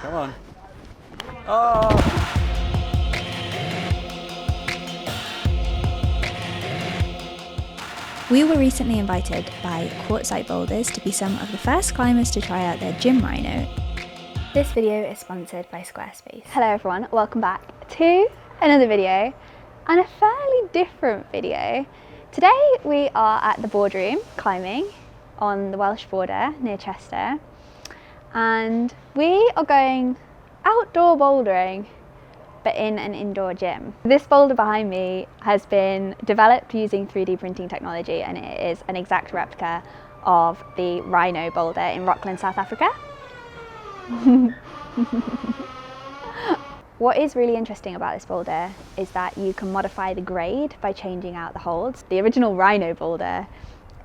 Come on. Oh! We were recently invited by Quartzite Boulders to be some of the first climbers to try out their GYMRHINO. This video is sponsored by Squarespace. Hello everyone, welcome back to another video and a fairly different video. Today we are at the boardroom climbing on the Welsh border near Chester, and we are going outdoor bouldering but in an indoor gym. This boulder behind me has been developed using 3D printing technology, and it is an exact replica of the Rhino boulder in Rocklands, South Africa. What is really interesting about this boulder is that you can modify the grade by changing out the holds. The original Rhino boulder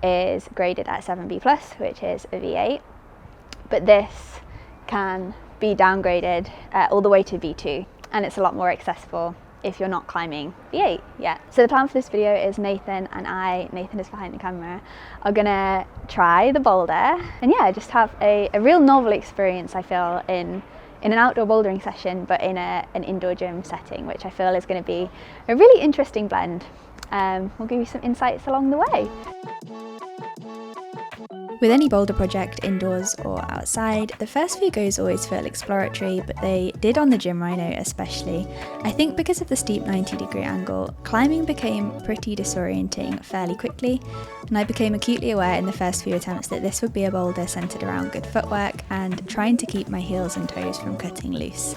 is graded at 7B+, which is a V8, but this can be downgraded all the way to V2. And it's a lot more accessible if you're not climbing V8 yet. So the plan for this video is Nathan and I, Nathan is behind the camera, are gonna try the boulder and yeah, just have a real novel experience, I feel, in an outdoor bouldering session, but in an indoor gym setting, which I feel is gonna be a really interesting blend. We'll give you some insights along the way. With any boulder project, indoors or outside, the first few goes always feel exploratory, but they did on the GYMRHINO especially. I think because of the steep 90-degree angle, climbing became pretty disorienting fairly quickly, and I became acutely aware in the first few attempts that this would be a boulder centred around good footwork and trying to keep my heels and toes from cutting loose.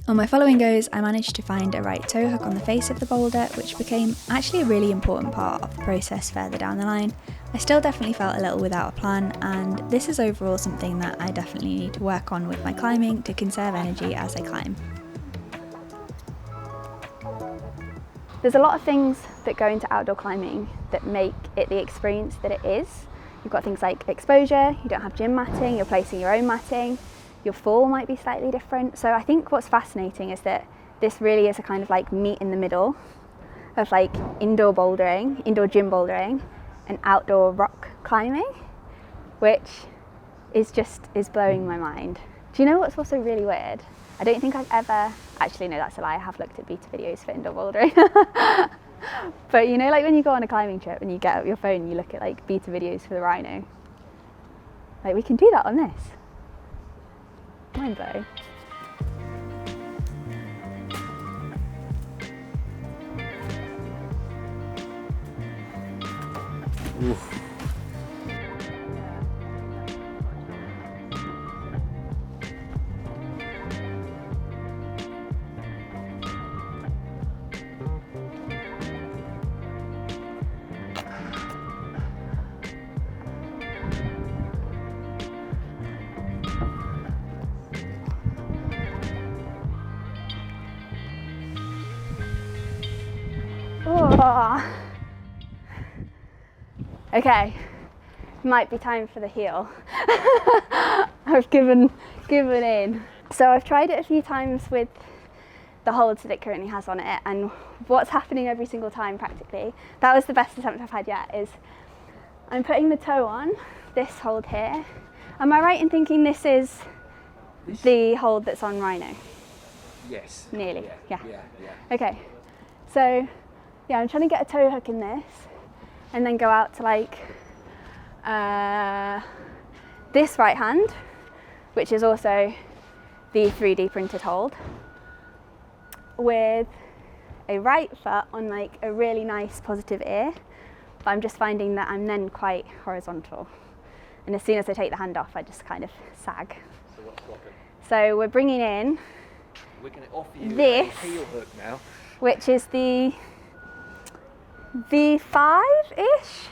On my following goes, I managed to find a right toe hook on the face of the boulder, which became actually a really important part of the process further down the line. I still definitely felt a little without a plan, and this is overall something that I definitely need to work on with my climbing to conserve energy as I climb. There's a lot of things that go into outdoor climbing that make it the experience that it is. You've got things like exposure, you don't have gym matting, you're placing your own matting. Your fall might be slightly different. So I think what's fascinating is that this really is a kind of like meet in the middle of like indoor bouldering, indoor gym bouldering, and outdoor rock climbing, which is blowing my mind. Do you know what's also really weird? I don't think I've ever, actually no, that's a lie, I have looked at beta videos for indoor bouldering. But you know, like when you go on a climbing trip and you get out your phone and you look at like beta videos for the Rhino, like we can do that on this. Mind blow. Oof. Oh. Okay, might be time for the heel. I've given in. So I've tried it a few times with the holds that it currently has on it, and what's happening every single time practically, that was the best attempt I've had yet, is I'm putting the toe on this hold here. Am I right in thinking this is the hold that's on Rhino? Yes. Nearly, yeah. Yeah. Okay, so yeah, I'm trying to get a toe hook in this and then go out to like this right hand, which is also the 3D printed hold, with a right foot on like a really nice positive ear, but I'm just finding that I'm then quite horizontal, and as soon as I take the hand off I just kind of sag. So what's swapping? So we're bringing in, we're going to offer you this, a heel hook now, which is the V5-ish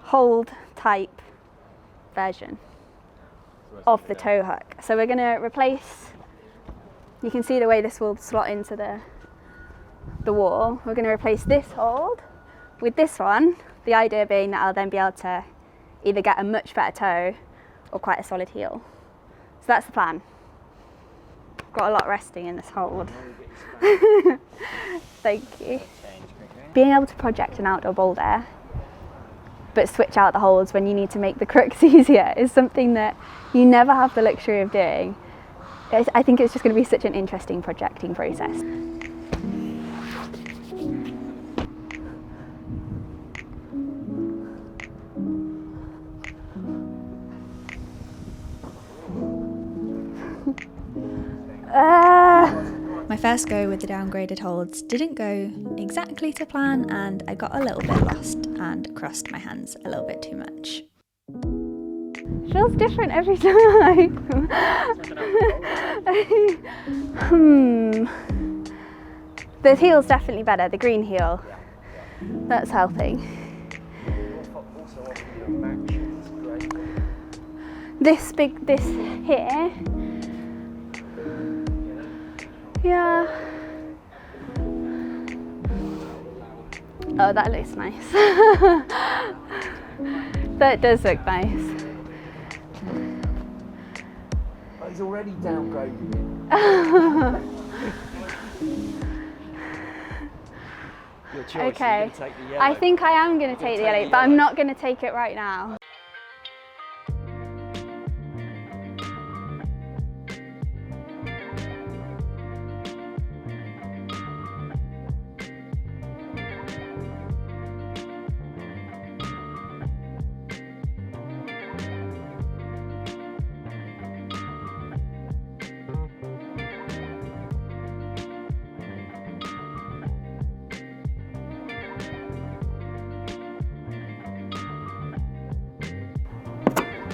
hold type version of the toe hook. So we're going to replace, you can see the way this will slot into the wall. We're going to replace this hold with this one, the idea being that I'll then be able to either get a much better toe or quite a solid heel. So that's the plan. Got a lot resting in this hold. Thank you. Being able to project an outdoor boulder but switch out the holds when you need to make the crooks easier is something that you never have the luxury of doing. I think it's just going to be such an interesting projecting process. My first go with the downgraded holds didn't go exactly to plan, and I got a little bit lost and crossed my hands a little bit too much. Feels different every time. This heel's definitely better, the green heel. That's helping. This here. Yeah. Oh, that looks nice. That does look nice. He's already downgraded it. Your choice. Okay. You're gonna take the yellow. I think I am going to take the yellow, but I'm not going to take it right now.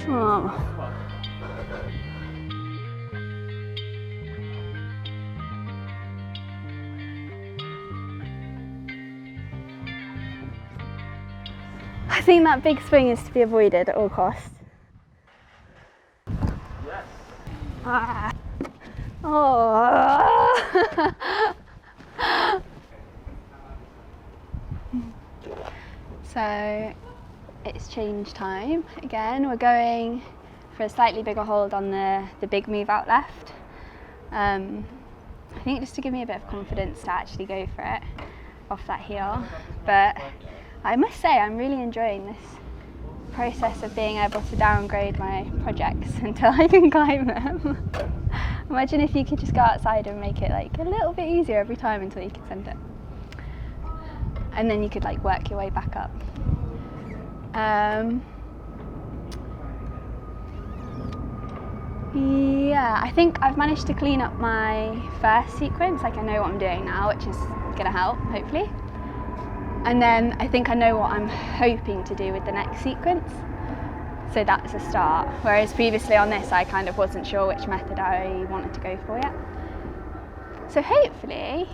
Oh. I think that big swing is to be avoided at all costs. Yes. Ah. Oh. So it's change time again. We're going for a slightly bigger hold on the big move out left. I think just to give me a bit of confidence to actually go for it off that heel. But I must say I'm really enjoying this process of being able to downgrade my projects until I can climb them. Imagine if you could just go outside and make it like a little bit easier every time until you could send it. And then you could like work your way back up. Yeah, I think I've managed to clean up my first sequence, like I know what I'm doing now, which is gonna help, hopefully. And then I think I know what I'm hoping to do with the next sequence. So that's a start. Whereas previously on this, I kind of wasn't sure which method I wanted to go for yet. So hopefully,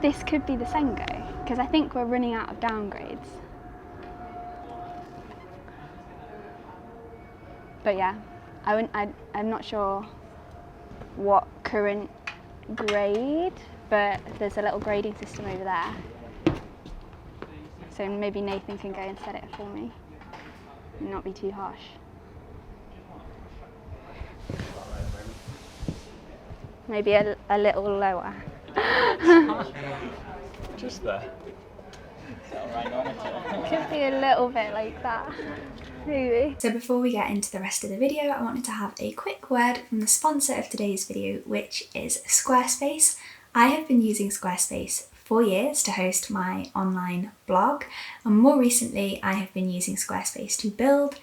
this could be the Sengo, because I think we're running out of downgrades. But yeah, I'm not sure what current grade, but there's a little grading system over there. So maybe Nathan can go and set it for me and not be too harsh. Maybe a little lower. Just there. Could be a little bit like that, maybe. So before we get into the rest of the video, I wanted to have a quick word from the sponsor of today's video, which is Squarespace. I have been using Squarespace for years to host my online blog, and more recently I have been using Squarespace to build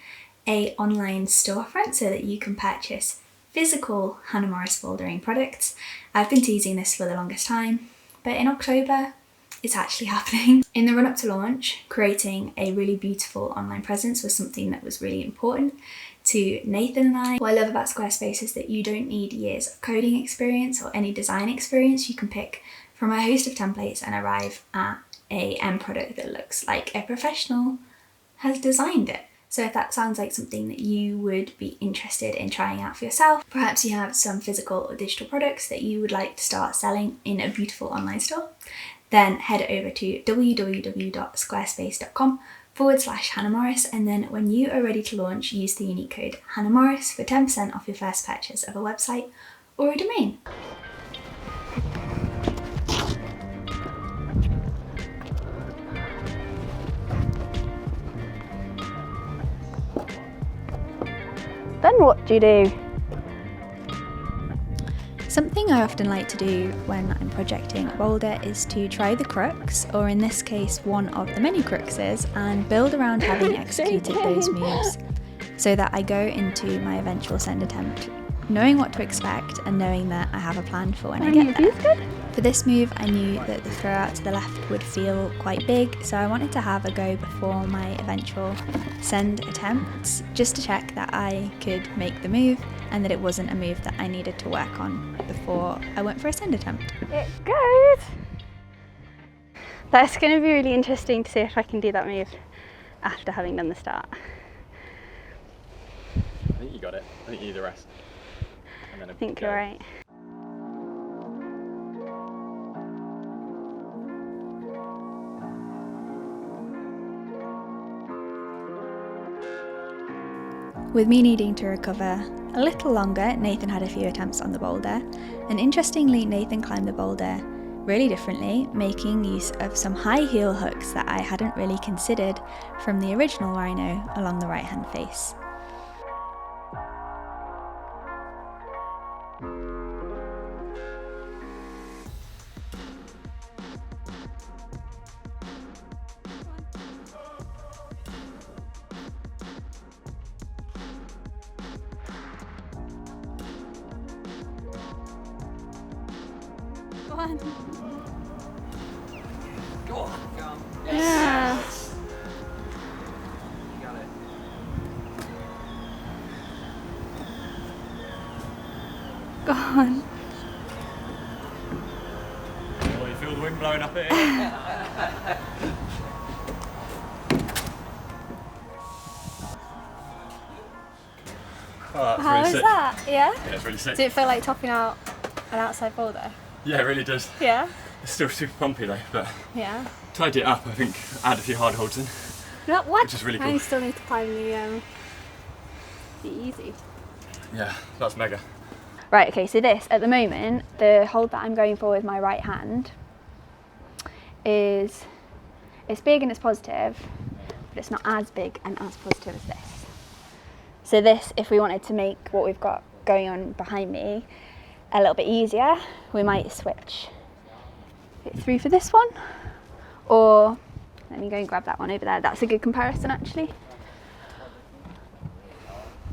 an online storefront so that you can purchase physical Hannah Morris bouldering products. I've been teasing this for the longest time, but in October it's actually happening. In the run-up to launch, creating a really beautiful online presence was something that was really important to Nathan and I. What I love about Squarespace is that you don't need years of coding experience or any design experience. You can pick from a host of templates and arrive at a end product that looks like a professional has designed it. So if that sounds like something that you would be interested in trying out for yourself, perhaps you have some physical or digital products that you would like to start selling in a beautiful online store, then head over to www.squarespace.com/Hannah Morris, and then when you are ready to launch, use the unique code Hannah Morris for 10% off your first purchase of a website or a domain. Then what do you do? Something I often like to do when I'm projecting a boulder is to try the crux, or in this case one of the many cruxes, and build around having executed those moves, so that I go into my eventual send attempt knowing what to expect and knowing that I have a plan for when I get there. For this move I knew that the throw out to the left would feel quite big, so I wanted to have a go before my eventual send attempts, just to check that I could make the move and that it wasn't a move that I needed to work on before I went for a send attempt. It goes! That's going to be really interesting to see if I can do that move after having done the start. I think you got it. I think you need the rest. And then I think you're right. With me needing to recover a little longer, Nathan had a few attempts on the boulder, and interestingly Nathan climbed the boulder really differently, making use of some high heel hooks that I hadn't really considered from the original Rhino along the right hand face. Go on. Go on, go on. Yeah. You got it. Go on. Oh, you feel the wind blowing up here? Oh, How really is that? Yeah? Yeah, it's really sick. Does it feel like topping out an outside boulder? Yeah, it really does. Yeah? It's still super bumpy though, but Yeah. tied it up, I think, add a few hard holds in. No, what? Which is really And cool. you still need to climb the easy. Yeah, that's mega. Right, okay, so this, at the moment, the hold that I'm going for with my right hand is, it's big and it's positive, but it's not as big and as positive as this. So this, if we wanted to make what we've got going on behind me a little bit easier, we might switch it through for this one, or let me go and grab that one over there. That's a good comparison actually.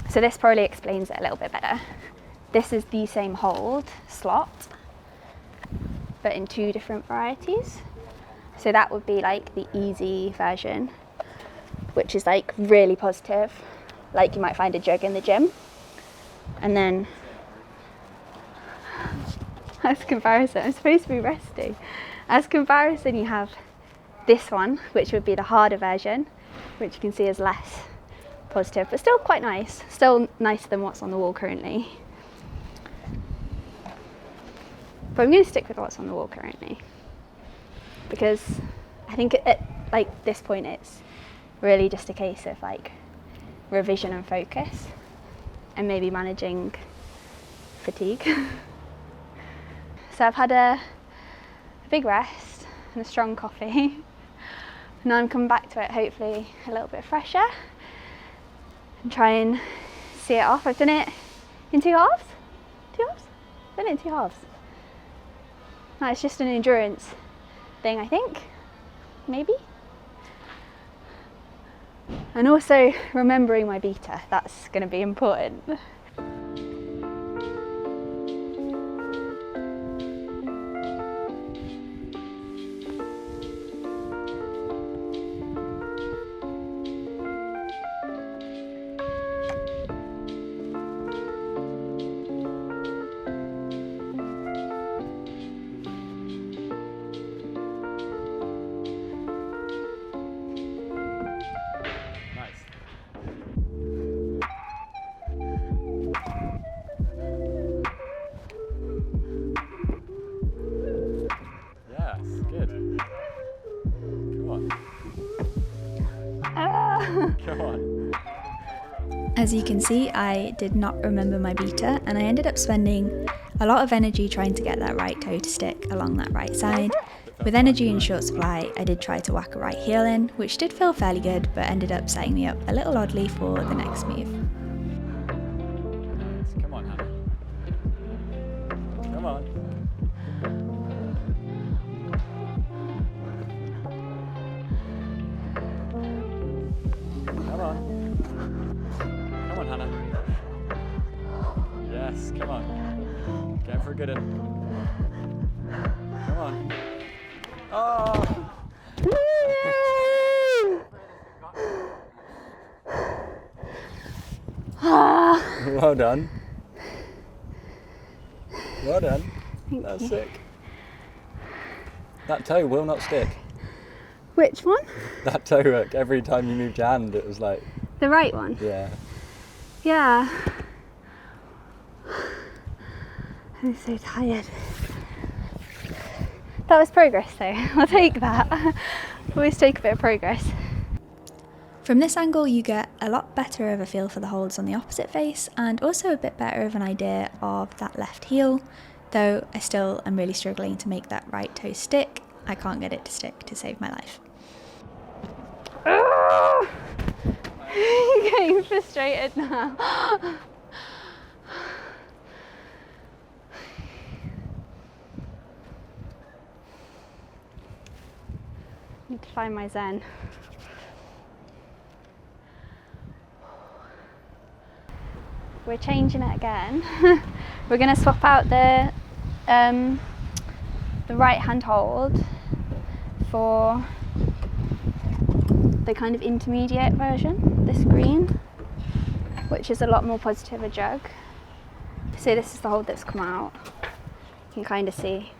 So this probably explains it a little bit better. This is the same hold slot, but in two different varieties. So that would be like the easy version, which is like really positive, like you might find a jug in the gym. And then, as comparison, I'm supposed to be resting. As comparison, you have this one, which would be the harder version, which you can see is less positive, but still quite nice. Still nicer than what's on the wall currently. But I'm going to stick with what's on the wall currently, because I think at like this point it's really just a case of like revision and focus, and maybe managing fatigue. So I've had a big rest and a strong coffee. Now I'm coming back to it hopefully a little bit fresher and try and see it off. I've done it in two halves. I've done it in two halves. No, it's just an endurance thing, I think, maybe. And also remembering my beta, that's going to be important. Come on. As you can see, I did not remember my beta, and I ended up spending a lot of energy trying to get that right toe to stick along that right side. With energy in short supply, I did try to whack a right heel in, which did feel fairly good, but ended up setting me up a little oddly for the next move. Come on. Come on. Come on, Hannah. Yes, come on. Going for a good one. Come on. Oh! Well done. Well done. That's sick. That toe will not stick. Which one? That toe hook, every time you moved your hand, it was like... The right one? Yeah. Yeah. I'm so tired. That was progress though. I'll take that. Always take a bit of progress. From this angle you get a lot better of a feel for the holds on the opposite face and also a bit better of an idea of that left heel, though I still am really struggling to make that right toe stick. I can't get it to stick to save my life. I'm getting frustrated now. Need to find my zen. We're changing it again. We're going to swap out the right hand hold for the kind of intermediate version, this green, which is a lot more positive a jug. So this is the hold that's come out. You can kind of see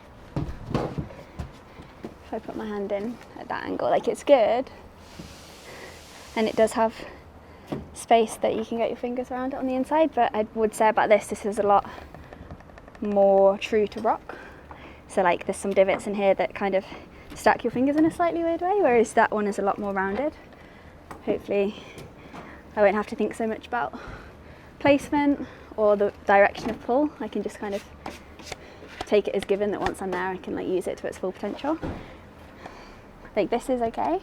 if I put my hand in at that angle, like it's good, and it does have space that you can get your fingers around it on the inside, but I would say about this is a lot more true to rock. So like there's some divots in here that kind of stack your fingers in a slightly weird way, whereas that one is a lot more rounded. Hopefully I won't have to think so much about placement or the direction of pull. I can just kind of take it as given that once I'm there I can like use it to its full potential. Like this is okay,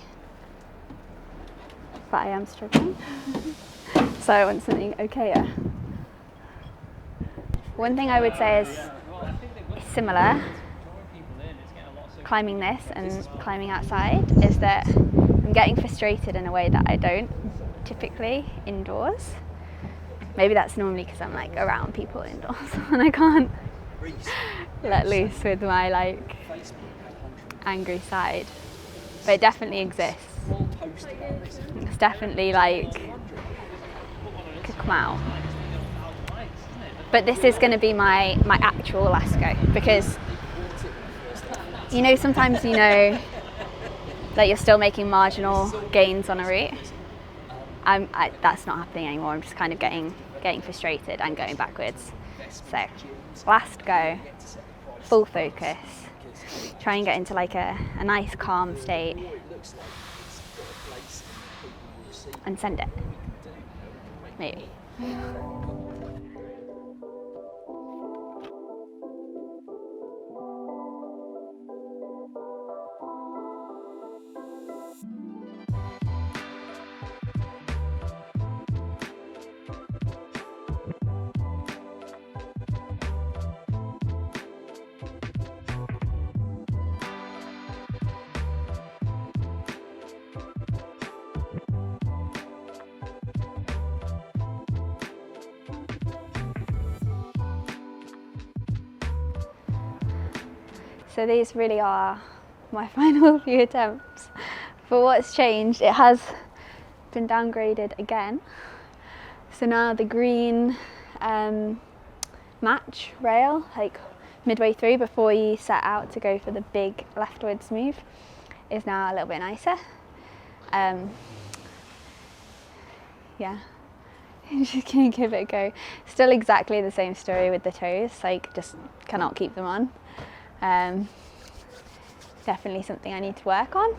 but I am struggling. So I want something okayer. One thing I would say is similar, climbing this and climbing outside, is that I'm getting frustrated in a way that I don't typically indoors. Maybe that's normally because I'm like around people indoors and I can't let loose with my like angry side. But it definitely exists. It's definitely like could come out. But this is going to be my actual last go, because you know sometimes you know that you're still making marginal gains on a route. That's not happening anymore. I'm just kind of getting frustrated and going backwards. So last go, full focus, try and get into like a nice calm state and send it, maybe. So these really are my final few attempts. But what's changed, it has been downgraded again. So now the green match rail, like midway through before you set out to go for the big leftwards move, is now a little bit nicer. Yeah, I'm just gonna give it a go. Still exactly the same story with the toes, like just cannot keep them on. Definitely something I need to work on.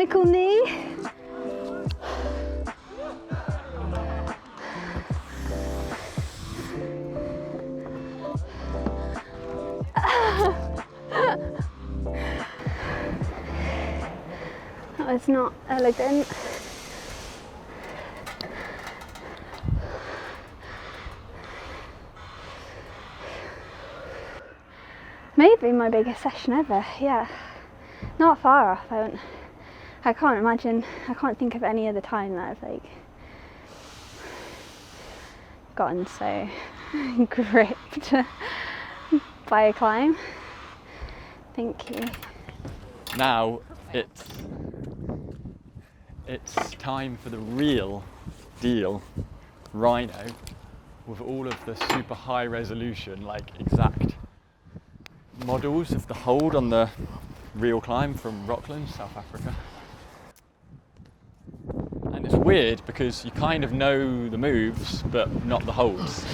mechanical knee. That was not elegant. Maybe my biggest session ever, yeah. Not far off. I can't imagine, I can't think of any other time that I've like gotten so gripped by a climb. Thank you. Now it's time for the real deal Rhino, with all of the super high resolution, like exact models of the hold on the real climb from Rocklands, South Africa. And it's weird because you kind of know the moves but not the holds.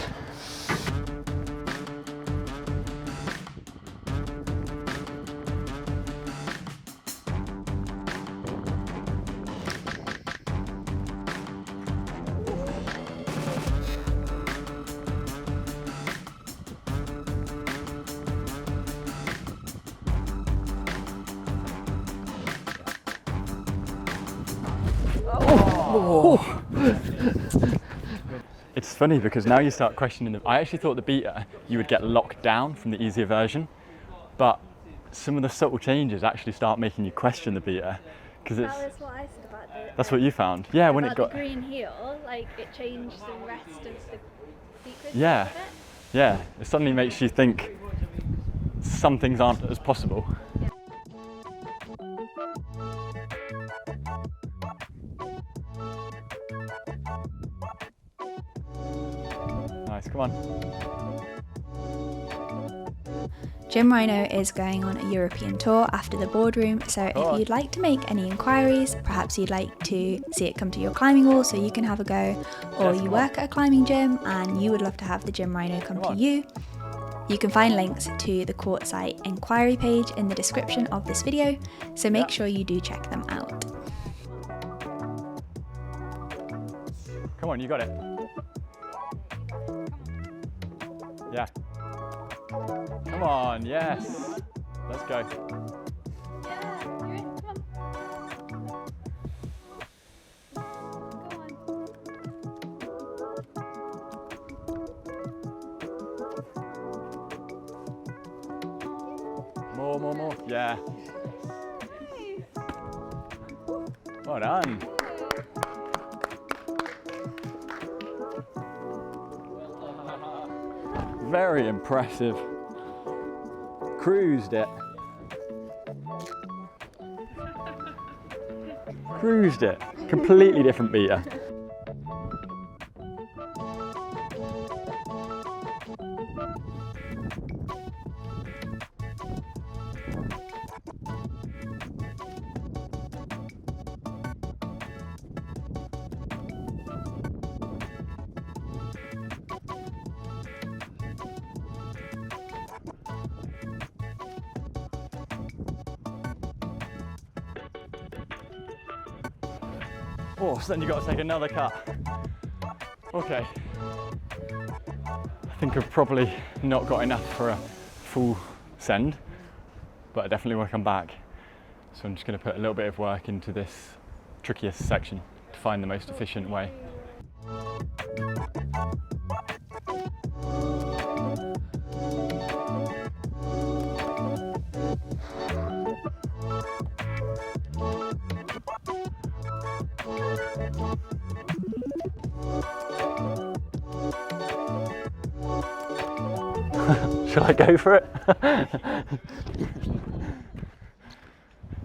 Oh. It's funny because now you start questioning them. I actually thought the beta you would get locked down from the easier version, but some of the subtle changes actually start making you question the beta, because it's. That was what I said about the. That's what you found. Yeah, when it got the green heel, like it changed the rest of the sequence. Yeah, of it. yeah. It suddenly makes you think some things aren't as possible. Yeah. Nice, come on. GYMRHINO is going on a European tour after the boardroom, so if you'd like to make any inquiries, perhaps you'd like to see it come to your climbing wall so you can have a go, or you work at a climbing gym and you would love to have the GYMRHINO come to you, you can find links to the Quartzite enquiry page in the description of this video, so make sure you do check them out. Come on, you got it. Yeah. Come on, yes. Let's go. Yeah, you're in. Come on. Go on. More. Yeah. Well done. Very impressive. Cruised it. Cruised it. Completely different beta. Oh, so then you've got to take another cut. Okay. I think I've probably not got enough for a full send, but I definitely want to come back. So I'm just going to put a little bit of work into this trickiest section to find the most efficient way. Shall I go for it?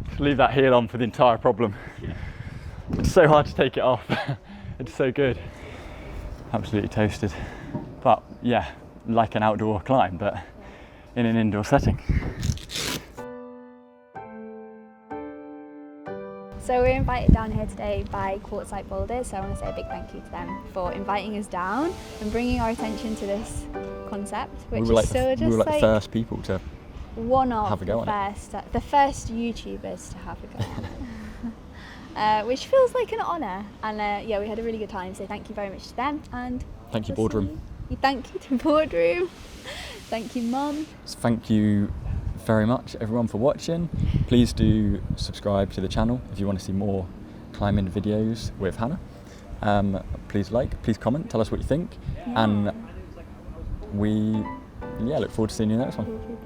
Just leave that heel on for the entire problem. It's so hard to take it off. It's so good. Absolutely toasted. But yeah, like an outdoor climb, but in an indoor setting. So we're invited down here today by Quartzite Boulders, so I want to say a big thank you to them for inviting us down and bringing our attention to this concept, which is still just we were like the first people to one of have a go the on first, the first YouTubers to have a go. which feels like an honour. And yeah, we had a really good time, so thank you very much to them. And Thank you, Boardroom. Thank you to Boardroom. Thank you, Mum. So thank you very much, everyone, for watching. Please do subscribe to the channel if you want to see more climbing videos with Hannah. Please please comment, tell us what you think, and we look forward to seeing you in the next one.